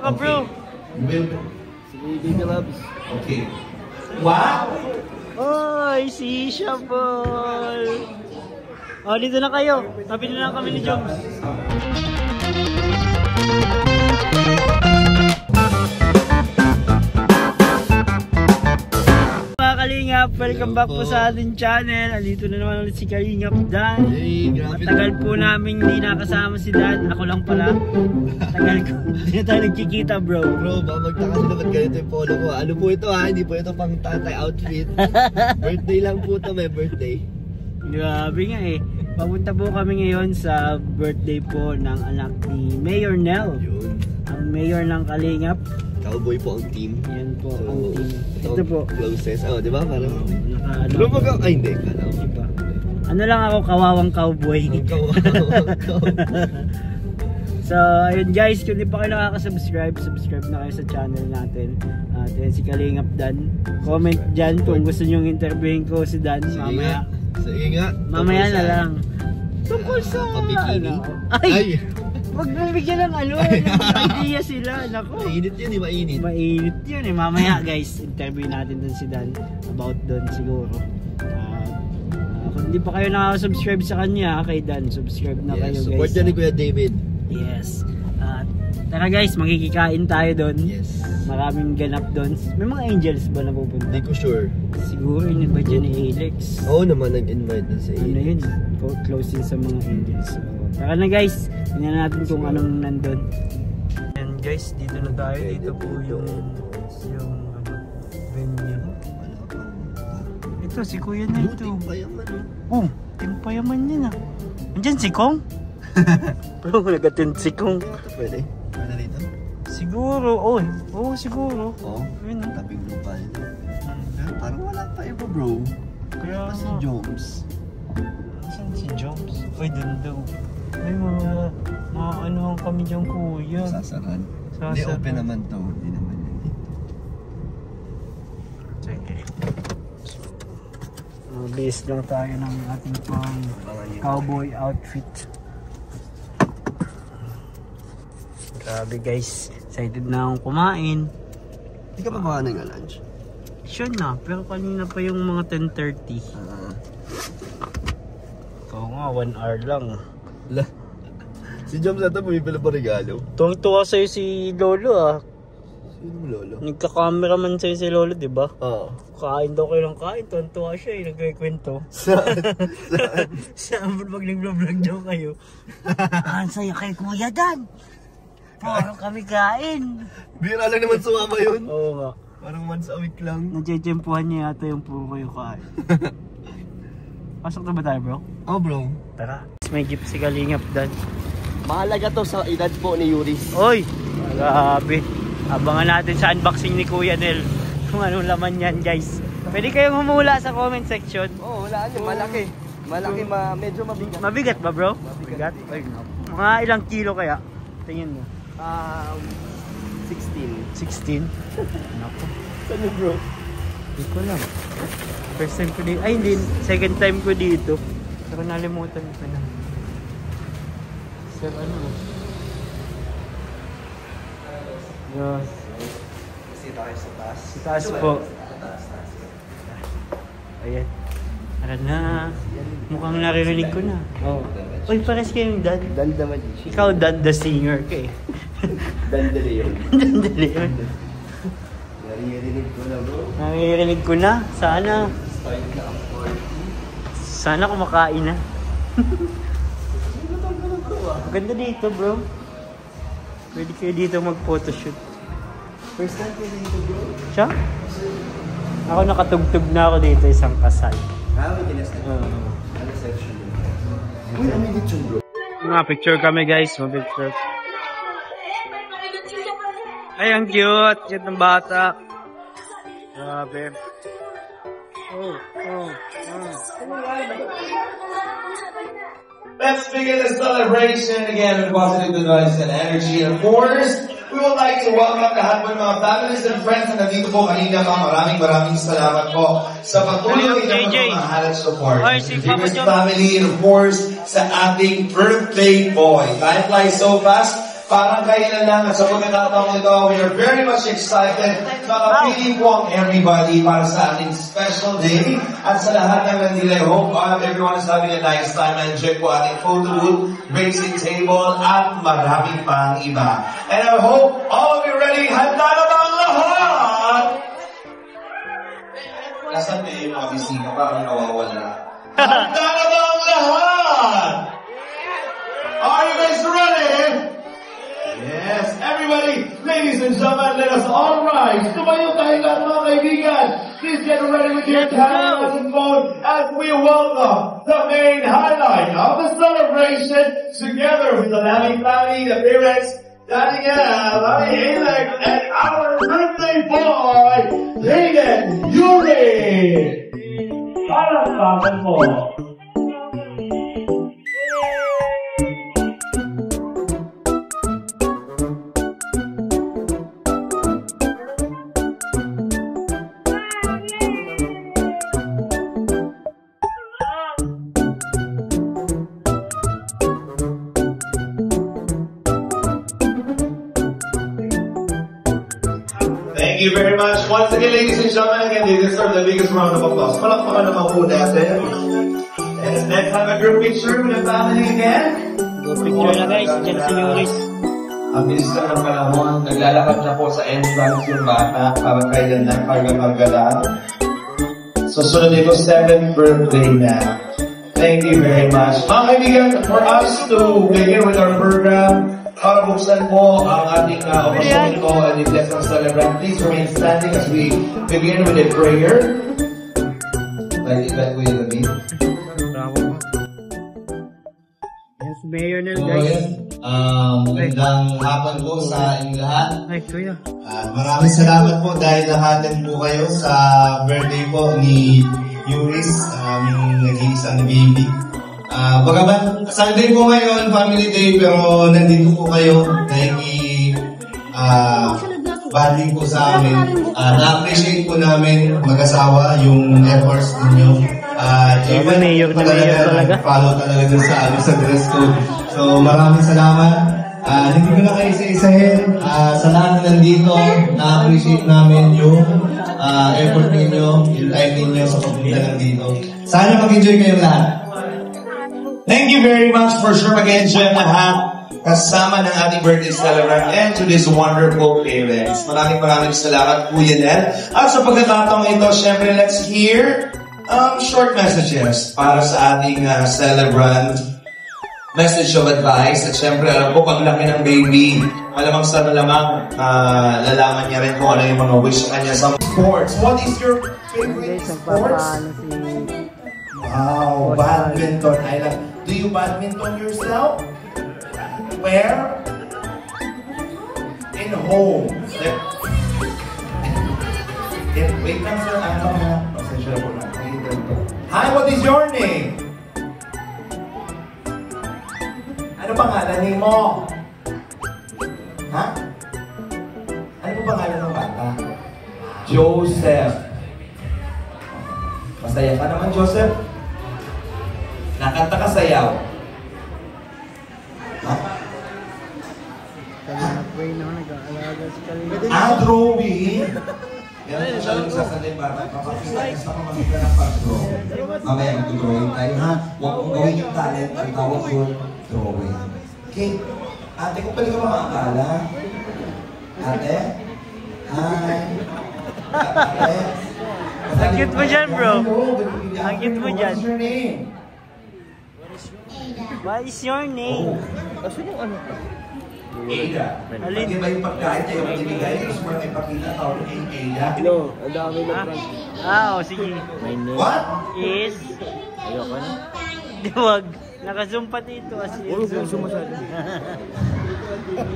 ka, bro. Sige, Baby Loves. Okay. Wow! Oy, si Shabol. Oh, dito na kayo. Tabi na lang kami ni Joms. Mga Kalingap, welcome back po sa ating channel. Andito na naman ulit si Kalingap Dan. Matagal po namin hindi nakasama si Dan. Ako lang pala. Tagal ko. Hindi na tayo nagkikita, bro. Bro, baka magtaka sila ba't ganito yung polo ko. Ano po ito ha? Hindi po ito pang tatay outfit. Birthday lang po ito, may birthday. Grabe nga eh. Papunta po kami ngayon sa birthday po ng anak ni Mayor Nel. Yun. Ang mayor ng Kalingap. Cowboy po ang team. Yan po So, ang team. Ito po. Closest. Oh, di ba? Parang... Naka, Bro, ay hindi. Diba? Ano lang ako, kawawang cowboy. So, ayun guys, kung di pa kayo nakaka-subscribe, subscribe na kayo sa channel natin. At yan si Kalingap Dan. Comment dyan kung gusto nyong interviewin ko si Dan mamaya. Sige nga. Mamaya na lang. Tungkol sa Papikini. Ay! Wag mong bigyan ng ano, ng idea sila. Naku. Mainit yun eh, mainit. Mainit yun eh. Mamaya guys, interview natin dun si Dan about dun siguro. Kung hindi pa kayo nakaka-subscribe sa kanya, kay Dan, subscribe na kayo guys. Support niya ni Kuya David. Yes. Tara guys, magkikikain tayo doon. Yes. Maraming ganap doon. May mga angels ba na pupunta? Hindi ko sure. Siguro yun ba dyan ni Alex? Oo naman, nag-invite na sa Alex. Ano yun? Close yun sa mga angels. So, tara na guys, tingnan natin kung anong nandun. And guys, dito na tayo. Dito po yung venue. Ito, si Kuya na ito. Oh, timpayaman niya na. Andyan si Kong? Pero nag-attend si Kong. Pwede? Pwede dito? Siguro, oh siguro. Oo, Yun. tabing lupa nito. Pero parang wala pa iba bro. Kaya si Jones. Saan si Jones? Uy, dun daw. May mga anuhan kami dyan, kuya. Sasaran? Hindi, open naman to. Hindi naman yan dito. Sige. Base lang tayo ng ating pang cowboy outfit. Grabe guys, excited na akong kumain. Hindi ka pa baka nag-lunch? Sure na, pero kanina pa yung mga 10:30. Oo nga, 1 hour lang. Si Joms na ito, bumibila pa regalo. Tuwang-tuwa sa'yo si Lolo ah. Sinong Lolo? Nagka-cameraman sa'yo si Lolo, di ba? Oo. Kain daw kayo ng kain, tuwang-tuwa siya eh, nagkikwento. Saan? Saan pag nag-vlog daw kayo? Ang saya kay Kuya Dan. Puro kami kain. Bira lang naman sumama yun. Oo nga. Parang once a week lang. Nadjejempuhan niya yata yung puro kayo kain. Pasok na ba tayo bro? Oh bro. Tara. May gift si Kalingap Dan. Mahalaga to sa edad po ni Yuris. Oy! Grabe. Abangan natin sa unboxing ni Kuya Nel. Kung anong laman yan guys. Pwede kayong humula sa comment section. Oo, hulaan nyo. Malaki. Malaki, medyo mabigat. Mabigat ba bro? Mabigat? Ay, mga ilang kilo kaya? Tingin mo. 16. Naku. Saan yun bro? Hindi ko lang. First time ko dito. Ay hindi. Second time ko dito. Pero nalimutan ko na. Sir ano? Yes. Kasi tayo sa taas. Sa taas po. Ayan. Tara na. Mukhang naririnig ko na. Oh. Uy, pares kayong Dan. Dan the Magician. Ikaw Dan the singer ka eh. Dan the Leon. Dan the Leon. Naririnig ko na bro. Naririnig ko na. Sana. Sana kumakain na. Maganda dito bro. Pwede kayo dito mag-photoshoot. First time ko dito bro. Siya? Ako nakatugtog na ako dito isang kasal. May kinesta. Ano section yun? Uy, amigit yun bro. Mga picture kami guys. Mga picture. Ay, ang cute. Cute ng bata. Grabe. Let's begin the celebration again with positive vibes and energy. And of course, we would like to welcome lahat po ng mga families and friends na nandito po kanina pa. Maraming salamat po sa patuloy na pagmamahal at support. Family and of course, sa ating birthday boy. Time flies so fast. Parang kailan lang at sa pagkakataong ito, we are very much excited. Makapiling po ang everybody para sa ating special day. At sa lahat ng nandila, I hope everyone is having a nice time. Enjoy po ating photo booth, basic table, at maraming pang iba. And I hope all of you ready. Handa na ba ang lahat? Nasaan ba yung mga bisita? Parang nawawala. Handa na ba ang lahat? Are you guys ready? Yes, everybody, ladies and gentlemen, let us all rise. Tumayo tayo lahat mga kaibigan. Please get ready with your cameras and phone as we welcome the main highlight of the celebration together with the Lamy family, the parents, Daddy Gab, Mommy Alec, and our birthday boy, Hayden Yuri. Palakpakan mo. Thank you very much. Once again, ladies and gentlemen, again, they deserve the biggest round of applause. Palakpakan naman po natin. And let's have a group picture with the family again. Group picture na guys, dyan si Yoris. Ang bilis na ng panahon, naglalakad na po sa entrance yung bata para kailan na karga-karga. So, sunod ito, 7th birthday na. Thank you very much. Mga kaibigan, for us to begin with our program, para buksan po ang ating okasyon ko and the blessed celebrant, please remain standing as we begin with a prayer. Like that way, David. Bravo. Yes, Mayor Nel, So, guys. yan. Magandang hapon po sa inyong lahat. Ay, kuya. Maraming salamat po dahil nahatin po kayo sa birthday po ni Yuris, aming nag-iisang baby. Bagaman, Sunday po ngayon, family day, pero nandito po kayo, banding po sa amin. Na-appreciate po namin mag-asawa yung efforts ninyo. Even mayor na mayor talaga. Follow talaga dun sa amin sa dress code. So maraming salamat. Hindi ko na kayo isa-isahin. Sa lahat na nandito, na-appreciate namin yung effort ninyo, yung time ninyo sa pagpunta nandito. Sana mag-enjoy kayong lahat. Thank you very much for sure mag-enjoy lahat kasama ng ating birthday celebrant and to this wonderful parents. Maraming salamat, Kuya Nel. At sa pagkakataong ito, syempre, let's hear short messages para sa ating celebrant. Message of advice. At syempre, alam ko, paglaki ng baby, malamang sa malamang lalaman niya rin kung ano yung mga wish niya sa sports. What is your favorite sports? Wow, badminton. I love. Do you badminton yourself? Where? In home. Wait lang sir, ano na? Pasensya na po lang. Hi, what is your name? Ano pangalan ni mo? Ha? Ano po pangalan ng bata? Joseph. Masaya ka naman, Joseph? Nakanta ka sayaw? Ha? Drawing? Yan po siya yung sasalin bata. Kapakita sa pamamita ng pag-draw. Mamaya mag-drawing tayo, ha? Huwag mong gawin yung talent. Ang tawag yun, drawing. Okay. Ate, kung pwede ka makakala. Ate? Hi. Ate? Ang cute mo dyan, bro. Ang cute mo dyan. What is your name? Kasi yung ano? Ada. Pag iba yung pagkain tayo magbibigay, gusto mo lang ipakita tawag kay Ada. Hello, ang dami na Oh, sige. My name What? Is... Ayoko na. Di wag. Naka-zoom pa dito as in. Huwag mo sumasali.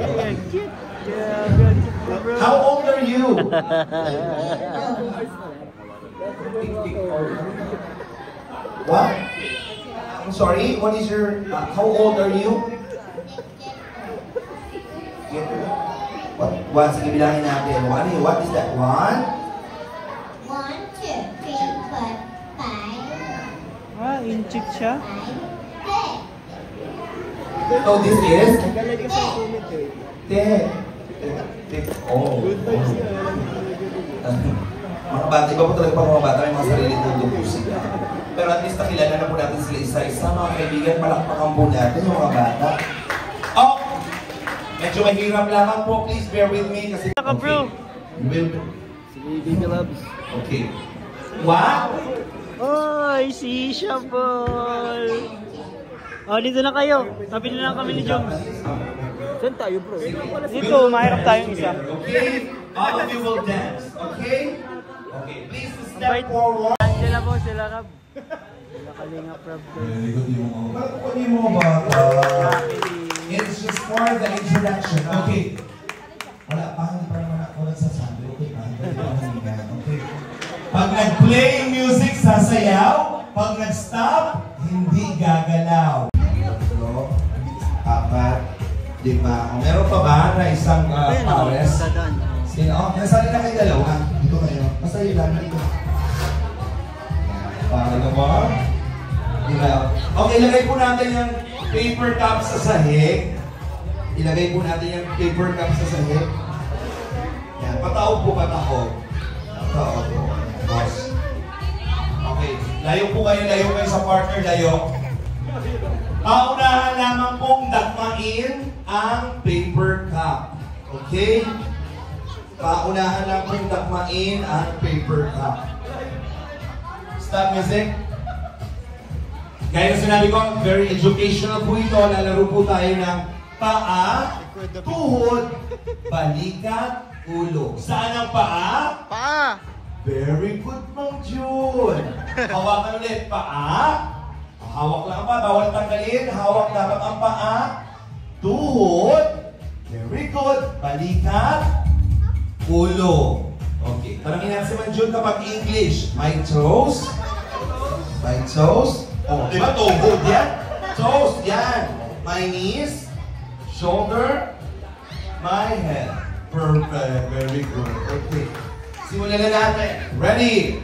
Yeah, cute. Yeah, bro. How old are you? What? I'm sorry, what is your... how old are you? What? Sige, bilangin natin. What is that? 1? 1, 2, 3, 4, 5. Ah, in-check siya? 5, 6. So this is? Nagalag ka sa comment eh. Oh. Mga bata, iba po talaga pa mga bata, may mga sarili ng musik. Pero at least nakilala na po natin sila isa-isa. Mga kaibigan, palakpakan po natin yung mga bata. Oh! Medyo mahirap lamang po. Please bear with me kasi... Saka bro! Sige, Labs. Okay. What? Oy, si Shabol! Oh, dito na kayo. Tabi na lang kami ni Joms. Saan tayo, bro? Dito, mahirap tayong isa. Okay? All of you will dance. Okay? Okay, please step forward. Sila po, sila Rab. Sila Kalinga Prab. Bakit yung mga bata? It's just for the introduction. Okay. Wala pa, hindi pa naman ako nagsasabi. Okay pa, okay. Pag nag-play yung music, sasayaw. Pag nag-stop, hindi gagalaw. 3, 4, 5. Meron pa ba na isang pares? Sino? Nasali na kayo dalawa. Dito kayo. Basta yun lang. Dito. Para naman. Okay, ilagay po natin yung paper cup sa sahig. Ilagay po natin yung paper cup sa sahig. Yan. Pataog po, pataog. Pataog po. Boss. Okay. Layo po kayo sa partner. Layo. Paunahan lamang pong dakmain ang paper cup. Okay? Paunahan lang pong dakmain ang paper cup. Stop music. Gaya na sinabi ko, very educational po ito. Lalaro po tayo ng paa, tuhod, balikat, ulo. Saan ang paa? Pa! Very good, Mang Jun. Hawakan ulit. Paa. Hawak lang ang paa. Bawal tanggalin. Hawak dapat ang paa. Tuhod. Very good. Balikat. Ulo. Okay. Tanangin natin si Mang Jun kapag English. My toes. My toes. Oh, di ba? Tuhod yan. Toes. Yan. My knees. Shoulder. My head. Perfect. Very good. Okay. Simulan na natin. Ready?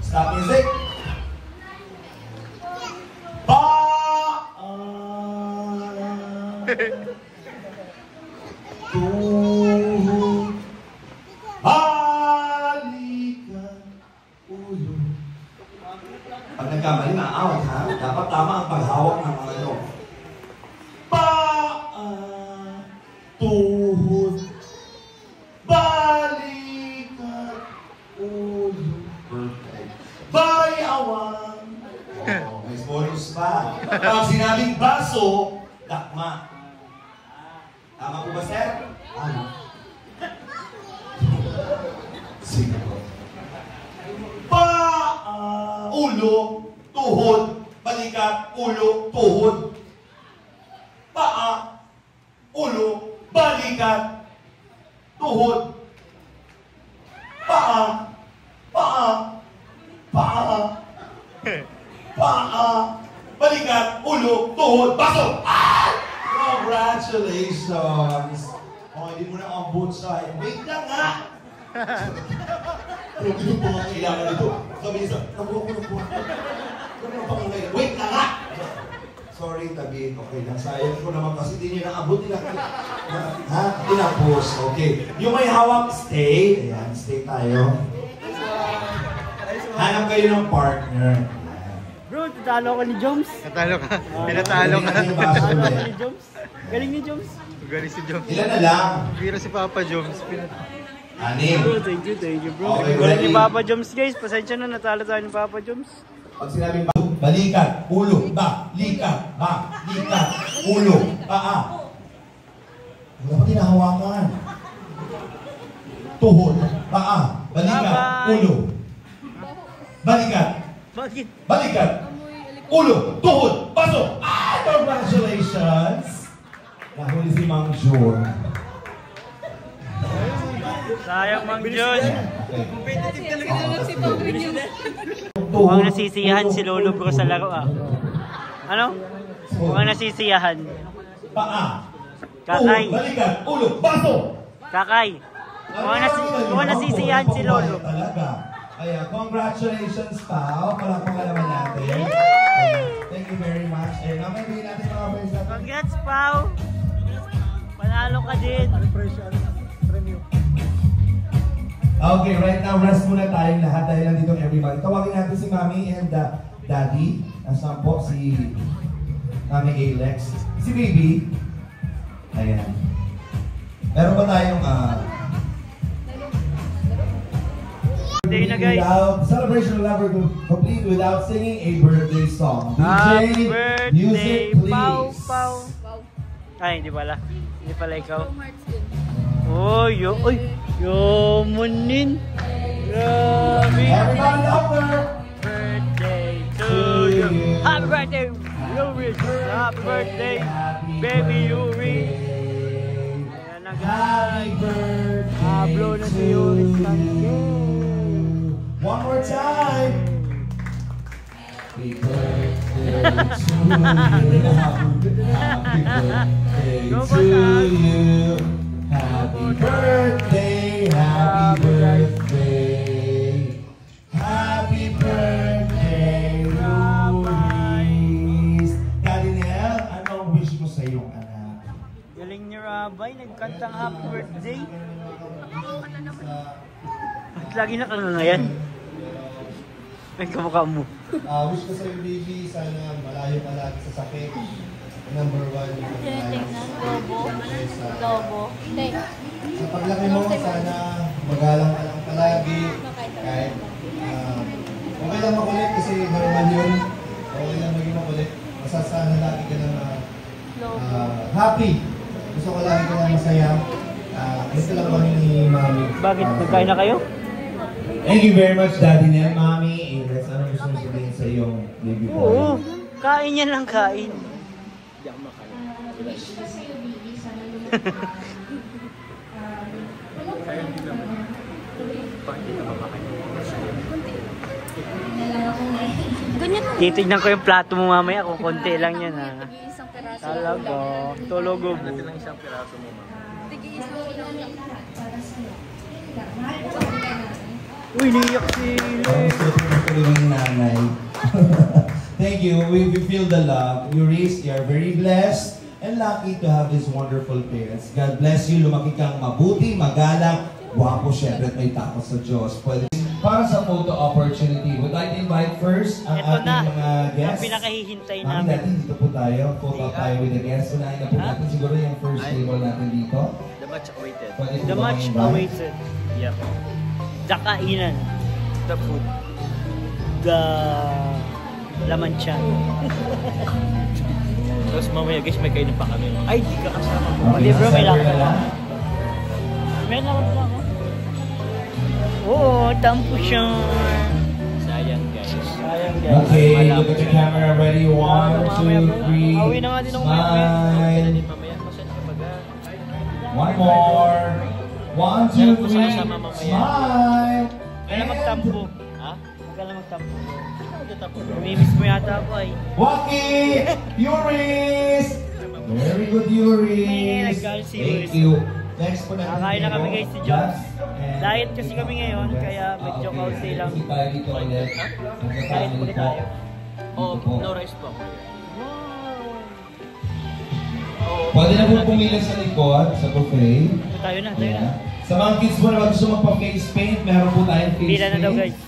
Stop music. Tuhod, balikan, ulo. Pag nagkamali, maawat ha? Dapat tama ang paghawak ng mga ano. Paa, tuhod, balikan, ulo. Perfect. Bayawan. Oh, may bonus pa. Pag sinabing baso, dakma. Tama po ba, sir? Tama. Sige po. Paa, ulo, tuhod, balikat, ulo, tuhod. Paa, ulo, balikat, tuhod. Paa, paa, paa, paa, balikat, ulo, tuhod, baso! Ah! Congratulations! Oh, hindi mo na ang boot side. Wait lang nga! Ano po ang kailangan nito? Sabi niya, wait lang nga! Sorry, tabi. Okay lang. Sayang ko naman kasi hindi niyo naabot nila. Ha? Tinapos. Okay. Yung may hawak, stay. Ayan, stay tayo. Hanap kayo ng partner. Bro, tatalo ka ni Joms. Natalo ka. Pinatalo ka. Tatalo ka ni Joms. Galing ni Joms. Galing si Joms. Ilan na lang? Biro si Papa Joms. Anim. Bro, thank you bro. Okay, Galing ni ready? Papa Joms guys. Pasensya na, natalo tayo ni Papa Joms. Pag sinabing balikat, ulo, balikat, balikat, ulo, paa. Wala pa tinahawakan. Tuhod, paa, balikat, Bye-bye. ulo. Balikat, Bakit? balikat, ulo, tuhod, baso. Ah, congratulations! Nahuli si Mang Jun. Sayang Mang Jun. Okay. Mukhang nasisiyahan si Lolo bro sa laro ah. Ano? Mukhang nasisiyahan. Paa, Kakay. tuhod, balikat, ulo, baso. Kakay. Mukhang nasisiyahan si Lolo. Talaga. Ayan, congratulations, pal. Palakpakan naman natin. Ayan. Thank you very much. And mamaya bigyan natin mga friends natin. Congrats, Pao! Panalo ka din. Okay, right now, rest muna tayong lahat dahil nandito everybody. Tawagin natin si Mami and Daddy. Nasaan po si Mami Alex. Si Baby. Ayan. Meron ba tayong without celebration will never complete without singing a birthday song. Happy DJ, birthday, music, Pao, please. Pao. Ay, hindi pala. Hindi pala ikaw. Oh, uy, yomunin. Grabe. Everybody louder. Birthday to you. Happy birthday, Yuri. Happy birthday, baby Yuri. Ayan na Happy guys. birthday Blow na si Yuri sa one more time. Happy birthday to you. Happy birthday Go, to you. Happy birthday, happy birthday. Happy birthday, Luis. Daddy Nel, anong wish mo sa iyong anak? Galing ni Rabay, nagkantang happy birthday. At lagi na kang ngayon. May kamukha mo. Wish ko sa iyo, baby, sana malayo ka lagi sa sakit. Number 1. Lobo. Hindi. Sa paglaki mo, sana magalang ka lang palagi. Kahit okay lang makulit kasi normal yun. Okay lang maging makulit. Basta sana lagi ka lang happy. Gusto ko lagi ka lang masaya. Gusto lang kami ni Mami. Bakit? Nagkain na kayo? Thank you very much, Daddy Nel, Mami. Let's ano gusto mo sabihin sa iyong baby boy? Oo. Kain yan lang, kain. Titignan ko yung plato mo mamaya kung konti lang yan ha. Talaga. Tologo mo. Uy, niyak nanay. Thank you. We feel the love. You are very blessed and lucky to have these wonderful parents. God bless you. Lumaki kang mabuti, magalang, wapo syempre at may takot sa Diyos. Para sa photo opportunity, would like to invite first ang Ito ating na, mga guests. ang pinakahihintay Mami, namin. natin dito po tayo. Photo tayo with the guests. Unahin na po natin siguro yung first table natin dito. The much awaited. Pwede po The ba much i-invite? awaited. Yep. The kainan. The food. The laman siya. Tapos mamaya guys, may kainin pa kami. Ay, di ka kasama mo. Okay, Hindi bro, may nasa lakad ka na. lang. May lakad na ako. Oo, tampo siya. Sayang guys. Sayang guys. Okay, look at your camera. Ready? 1, 2, 3. Awi na nga din ako Smile. Mamaya, masaya ka baga. One more. 1, 2, 3. Smile. Huwag ka na magtampo. Ha? Huwag ka na magtampo. Ano magtatapo? Namimiss mo yata ako ay. Waki! Yuris! Very good, Yuris. Thank you. Next po natin. Nakakain na kami guys si Jones. Diet kasi kami ngayon, kaya medyo kaunti lang. Tayo dito ulit. Diet ulit tayo. Oh, no rice po. Pwede na po pumila sa likod, sa buffet. Tayo na, tayo na. Sa mga kids po na gusto magpa-face paint, meron po tayong face Pila na daw paint. guys.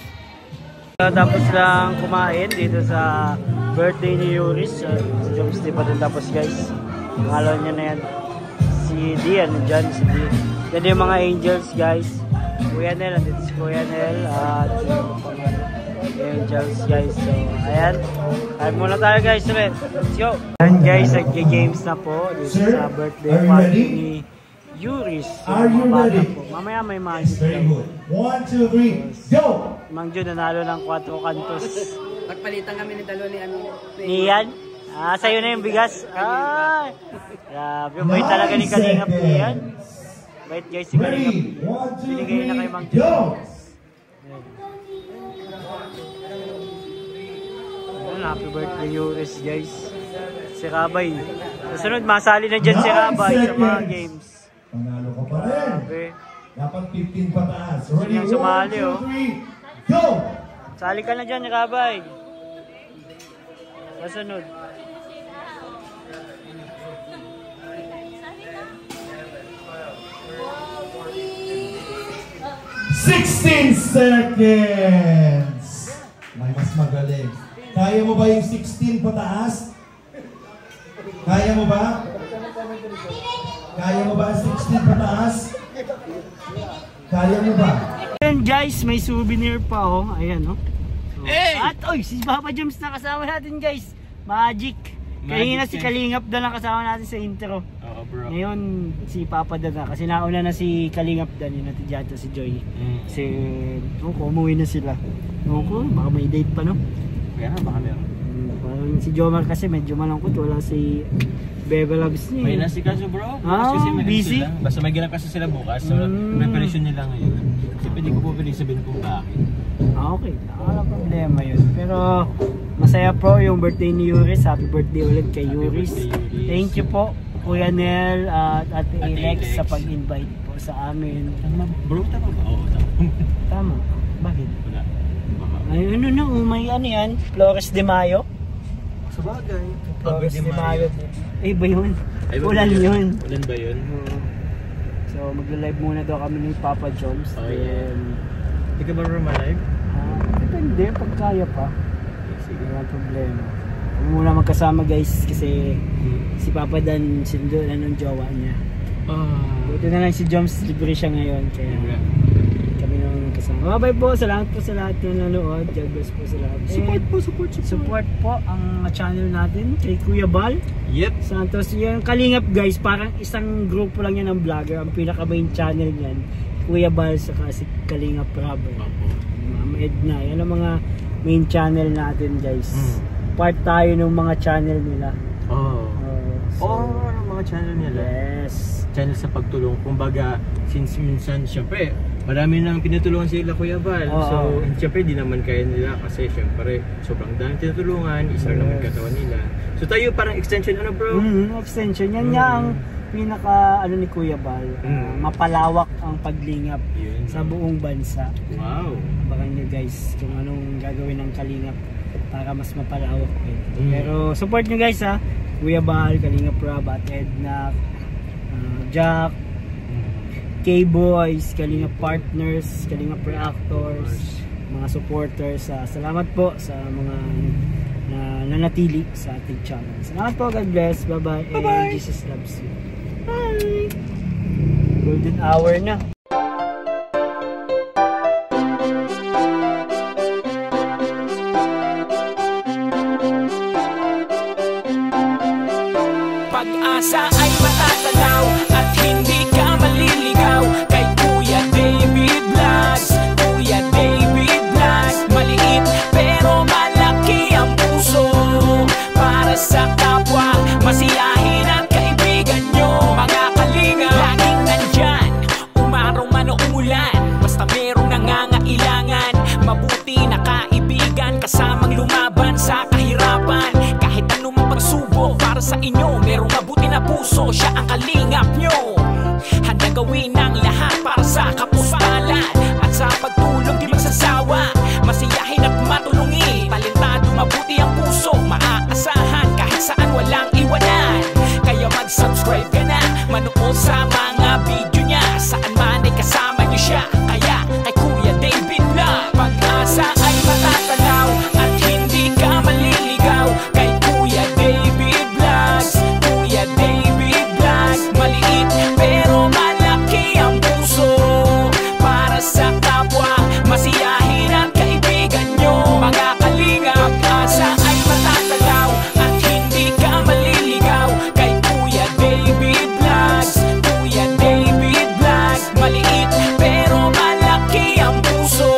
Tapos lang kumain dito sa birthday ni Yuris. Si Jones di pa din tapos guys. Pangalan niya na yan. Si Dian, dyan si Dian. Yan yung mga angels guys. Kuya Nel, andito si Kuya Nel. At angels guys. So, ayan. Kain muna tayo guys ulit. Let's go. Ayan guys, nag-games na po. Dito Sir, sa birthday are you party ready? ni Yuris. So, Are you mga bata ready? po. Mamaya may Yes, magic. very daw. good. 1, 2, 3, go! Mang Jun nanalo ng 4 kantos. Pagpalitan kami ni dalawa ni ano. Niyan? Sa'yo na yung bigas. Ay! Grabe, bait talaga ni Kalingap niyan. Bait guys si Kalingap. Ready? 1, 2, Binigay na kay Mang 3, Jun. go! Ayun, happy birthday Yuris guys. Si Rabay. Kasunod, masali na dyan si Rabay sa mga games. Panalo ka pa rin. Okay. Dapat 15 pataas. Ready? Siyang sumali, 1, oh. 2, 3, go! Sali ka na dyan, Rabay. Kasunod. 16 seconds! May mas magaling. Kaya mo ba yung 16 pataas? Kaya mo ba? Kaya mo ba ang 16 pataas? Kaya mo ba? Ayan guys, may souvenir pa oh. Ayan oh. So, at oy, si Papa Joms na kasama natin guys. Magic. Kanina si Kalingap Dan ang kasama natin sa intro. Oo bro. Ngayon si Papa Dan na kasi nauna na si Kalingap Dan yun natin dyan si Joy. Kasi umuwi na sila. Baka may date pa no? Kaya nga baka meron. Parang si Jomar kasi medyo malangkot. Wala si Bebe Loves niya. May nasikaso bro. Ah, kasi may busy? sila. Basta may ganap kasi sila bukas. So preparation nila ngayon. Kasi pwede ko po pwede sabihin kung bakit. Okay, wala problema yun. Pero masaya po yung birthday ni Yuris. Happy birthday ulit kay Yuris. Thank you po Kuya Nel at Ate Alex sa pag-invite po sa amin. Bro, tama ba? Oo, tama. Tama. Bakit? Wala. Ay, ano na, may ano yan? Flores de Mayo? Sa bagay. Flores de Mayo. Ay ba yun? Ay, Ulan yun. Ulan ba yun? So magla-live muna daw kami ni Papa Joms. Oh yeah. Hindi ka marunong ma-live? Depende, pag kaya pa. Sige, walang problema. Huwag muna magkasama guys kasi si Papa Dan sindo na nung jowa niya. Buti na lang si Joms libre siya ngayon kaya kami nung kasama. Bye po, salamat po sa lahat na nanood. God bless po sa lahat. Support po ang channel natin kay Kuya Bal. Yep. Santos, yung Kalingap guys, parang isang grupo lang yan ng vlogger. Ang pinaka main channel niyan, Kuya Bal saka si Kalingap Rubber. Ma'am Edna, yan ang mga main channel natin guys. Part tayo ng mga channel nila. Mga channel nila. Yes. Channel sa pagtulong. Kumbaga, since minsan, syempre, marami nang pinutulungan sila Kuya Val. So, syempre, di naman kaya nila kasi syempre, sobrang dami tinutulungan, isa naman katawan nila. So, tayo parang extension, ano bro? Extension. Yan nga ang pinaka, ano ni Kuya Val. Mapalawak ang paglingap sa buong bansa. Wow. Baka nyo guys kung anong gagawin ng Kalingap para mas mapalawak eh. Pero support nyo guys ha. Kuya Bal, Kalingap Rob, at Edna, Jack, K-Boys, Kalingap Partners, Kalingap Reactors, mga supporters. Salamat po sa mga nanatili sa ating channel. Salamat po, God bless, bye-bye, and Jesus loves you. Bye! Golden hour na. Pag-asa ay matatanaw at hindi ka maliligaw kay Kuya David Vlogs. Kuya David Vlogs, maliit pero malaki ang puso para sa kapwa, masiyahin at kaibigan nyo. Mga kalinga, laging nandyan, umaraw man o umulan, basta merong nangangailangan. Mabuti na kaibigan, kasamang lumaban sa kahirapan. Kahit anumang pagsubok para sa inyo, merong mabuti na puso, siya ang kalingap nyo. Handa gawin ang lahat para sa kapustalan at sa pagtulong di magsasawa, masiyahin at matulungin. Talentado, mabuti ang puso, maaasahan kahit saan walang iwanan. Kaya mag-subscribe ka na, manood sa mga video niya, saan man ay kasama niyo siya. Kaya kay Kuya David Vlog, pag-asa ay matatanaw at hindi ka maliligaw kay Kuya David Vlogs. Kuya David Vlogs, maliit pero malaki ang puso para sa kapwa, masiyahin at kaibigan nyo. Mga kalinga, pag-asa ay matatanaw at hindi ka maliligaw kay Kuya David Vlogs. Kuya David Vlogs, maliit pero malaki ang puso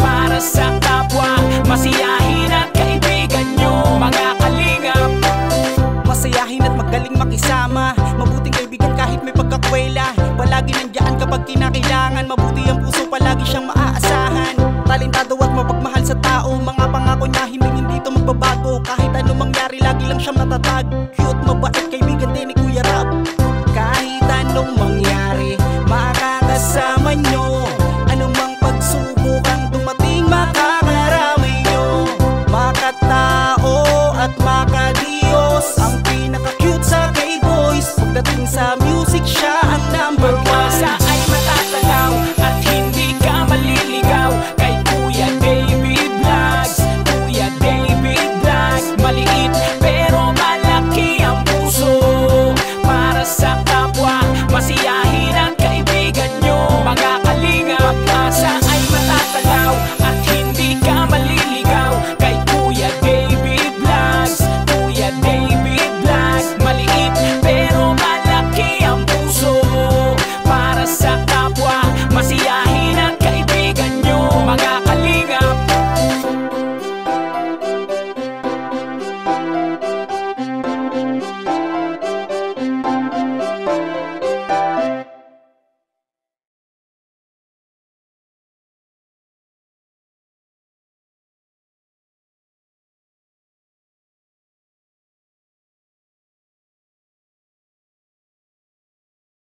para sa kapwa, masiyahin at kaibigan nyo. Mga kalingap, Masayahin at magaling makisama, mabuting kaibigan kahit may pagkakwela. Palagi nandiyan kapag kinakailangan, mabuti ang puso, palagi siyang maaasahan. Talentado at mapagmahal sa tao, mga pangako niya hindi ito magbabago. Kahit anong mangyari, lagi lang siyang matatag. Cute